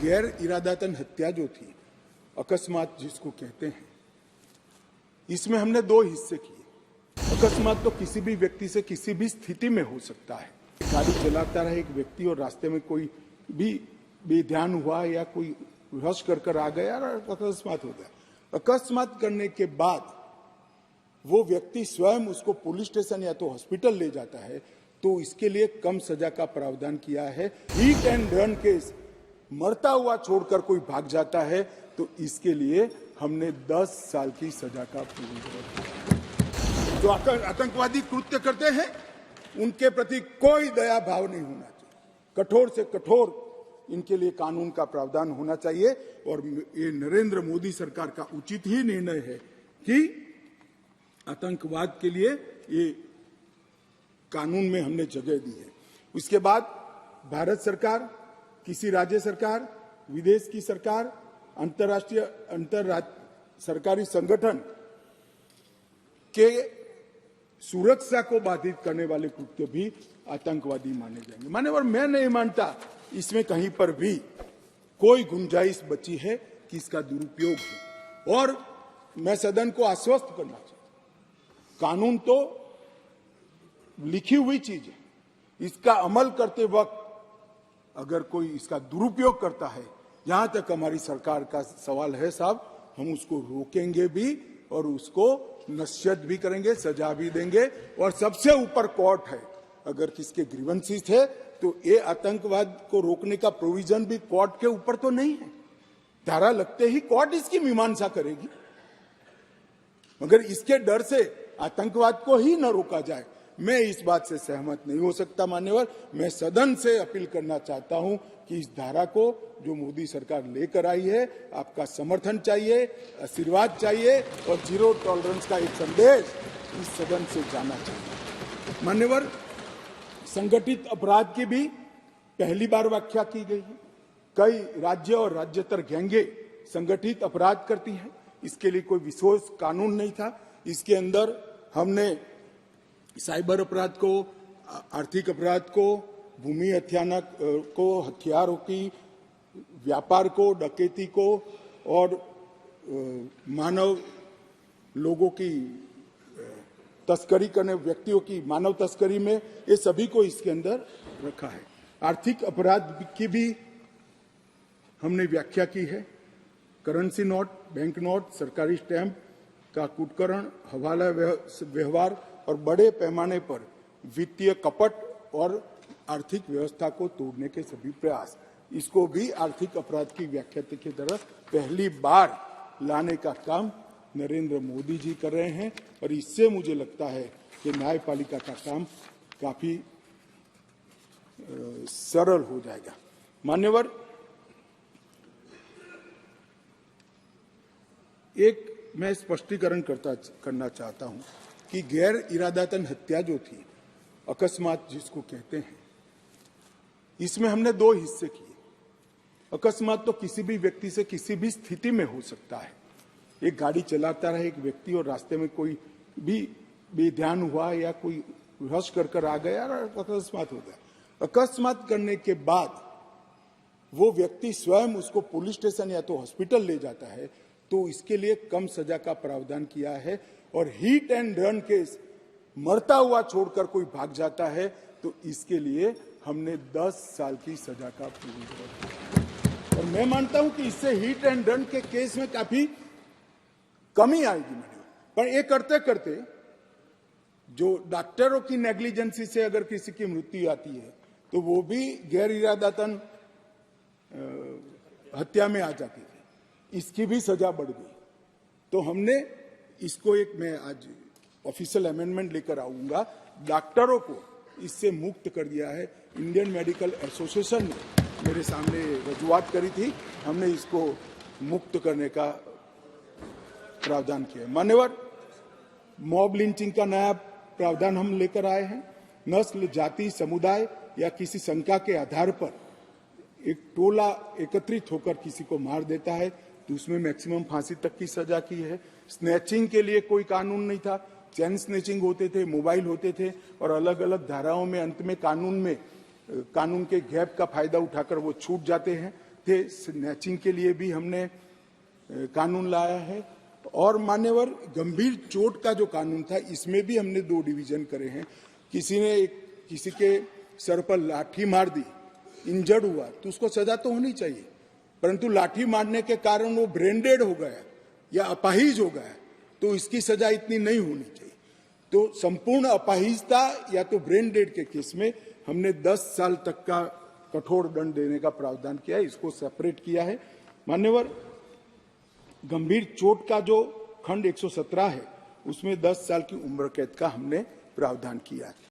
गैर इरादातन हत्या जो थी, अकस्मात जिसको कहते हैं, इसमें हमने दो हिस्से किए। अकस्मात तो किसी भी व्यक्ति से किसी भी स्थिति में हो सकता है। गाड़ी चलाता रहे एक व्यक्ति और रास्ते में कोई भी बेध्यान हुआ या कोई रश कर आ गया और अकस्मात हो गया। अकस्मात करने के बाद वो व्यक्ति स्वयं उसको पुलिस स्टेशन या तो हॉस्पिटल ले जाता है, तो इसके लिए कम सजा का प्रावधान किया है। हिट एंड रन केस, मरता हुआ छोड़कर कोई भाग जाता है, तो इसके लिए हमने 10 साल की सजा का प्रावधान। जो आतंकवादी कृत्य करते हैं उनके प्रति कोई दया भाव नहीं होना चाहिए। कठोर से कठोर इनके लिए कानून का प्रावधान होना चाहिए। और ये नरेंद्र मोदी सरकार का उचित ही निर्णय है कि आतंकवाद के लिए ये कानून में हमने जगह दी है। उसके बाद भारत सरकार, किसी राज्य सरकार, विदेश की सरकार, अंतर्राष्ट्रीय सरकारी संगठन के सुरक्षा को बाधित करने वाले कृत्य भी आतंकवादी माने जाएंगे। मान्यवर, मैं नहीं मानता इसमें कहीं पर भी कोई गुंजाइश बची है कि इसका दुरुपयोग हो। और मैं सदन को आश्वस्त करना चाहता हूं, कानून तो लिखी हुई चीज है, इसका अमल करते वक्त अगर कोई इसका दुरुपयोग करता है, यहां तक हमारी सरकार का सवाल है साहब, हम उसको रोकेंगे भी और उसको नसीहत भी करेंगे, सजा भी देंगे। और सबसे ऊपर कोर्ट है। अगर किसके ग्रीवेंसेस है तो ये आतंकवाद को रोकने का प्रोविजन भी कोर्ट के ऊपर तो नहीं है। धारा लगते ही कोर्ट इसकी मीमांसा करेगी, मगर इसके डर से आतंकवाद को ही न रोका जाए, मैं इस बात से सहमत नहीं हो सकता। मान्यवर, मैं सदन से अपील करना चाहता हूं कि इस धारा को जो मोदी सरकार लेकर आई है, आपका समर्थन चाहिए, आशीर्वाद चाहिए और जीरो टॉलरेंस का एक संदेश इस सदन से जाना चाहिए। मान्यवर, संगठित अपराध की भी पहली बार व्याख्या की गई है। कई राज्य और राज्यतर गैंगे संगठित अपराध करती हैं, इसके लिए कोई विशेष कानून नहीं था। इसके अंदर हमने साइबर अपराध को, आर्थिक अपराध को, भूमि हत्याना को, हथियारों की व्यापार को, डकैती को और मानव लोगों की तस्करी करने व्यक्तियों की मानव तस्करी में, ये सभी को इसके अंदर रखा है। आर्थिक अपराध की भी हमने व्याख्या की है। करेंसी नोट, बैंक नोट, सरकारी स्टैंप का कुटकरण, हवाला व्यवहार और बड़े पैमाने पर वित्तीय कपट और आर्थिक व्यवस्था को तोड़ने के सभी प्रयास, इसको भी आर्थिक अपराध की व्याख्या की तरफ पहली बार लाने का काम नरेंद्र मोदी जी कर रहे हैं। और इससे मुझे लगता है कि न्यायपालिका का काम काफी सरल हो जाएगा। मान्यवर, एक मैं स्पष्टीकरण करना चाहता हूं कि गैर इरादातन हत्या जो थी, अकस्मात जिसको कहते हैं, इसमें हमने दो हिस्से किए। अकस्मात तो किसी भी व्यक्ति से किसी भी स्थिति में हो सकता है। एक गाड़ी चलाता रहे एक व्यक्ति और रास्ते में कोई भी बेध्यान हुआ या कोई रश कर आ गया और अकस्मात हो गया। अकस्मात करने के बाद वो व्यक्ति स्वयं उसको पुलिस स्टेशन या तो हॉस्पिटल ले जाता है, तो इसके लिए कम सजा का प्रावधान किया है। और हिट एंड रन केस, मरता हुआ छोड़कर कोई भाग जाता है, तो इसके लिए हमने 10 साल की सजा का प्रावधान। और मैं मानता हूं कि इससे हिट एंड रन के केस में काफी कमी आएगी। पर ये करते करते जो डॉक्टरों की नेग्लिजेंसी से अगर किसी की मृत्यु आती है, तो वो भी गैर इरादतन हत्या में आ जाती थी, इसकी भी सजा बढ़ गई। तो हमने इसको एक, मैं आज ऑफिशियल अमेंडमेंट लेकर आऊंगा, डॉक्टरों को इससे मुक्त कर दिया है। इंडियन मेडिकल एसोसिएशन ने मेरे सामने रजूआत करी थी, हमने इसको मुक्त करने का प्रावधान किया। मान्यवर, मॉब लिंचिंग का नया प्रावधान हम लेकर आए हैं। नस्ल, जाति, समुदाय या किसी शंका के आधार पर एक टोला एकत्रित होकर किसी को मार देता है, तो उसमें मैक्सिमम फांसी तक की सजा की है। स्नैचिंग के लिए कोई कानून नहीं था, चैन स्नैचिंग होते थे, मोबाइल होते थे और अलग अलग धाराओं में अंत में कानून के गैप का फायदा उठाकर वो छूट जाते हैं। थे, स्नैचिंग के लिए भी हमने कानून लाया है। और मान्यवर, गंभीर चोट का जो कानून था, इसमें भी हमने 2 डिवीजन करे हैं। किसी के सर पर लाठी मार दी, इंजर्ड हुआ, तो उसको सजा तो होनी चाहिए, परंतु लाठी मारने के कारण वो ब्रेन डेड हो गया या अपाहिज हो गया, तो इसकी सजा इतनी नहीं होनी चाहिए। तो संपूर्ण अपाहिजता या तो ब्रेन डेड के केस में हमने 10 साल तक का कठोर दंड देने का प्रावधान किया है, इसको सेपरेट किया है। मान्यवर, गंभीर चोट का जो खंड 117 है, उसमें 10 साल की उम्र कैद का हमने प्रावधान किया है।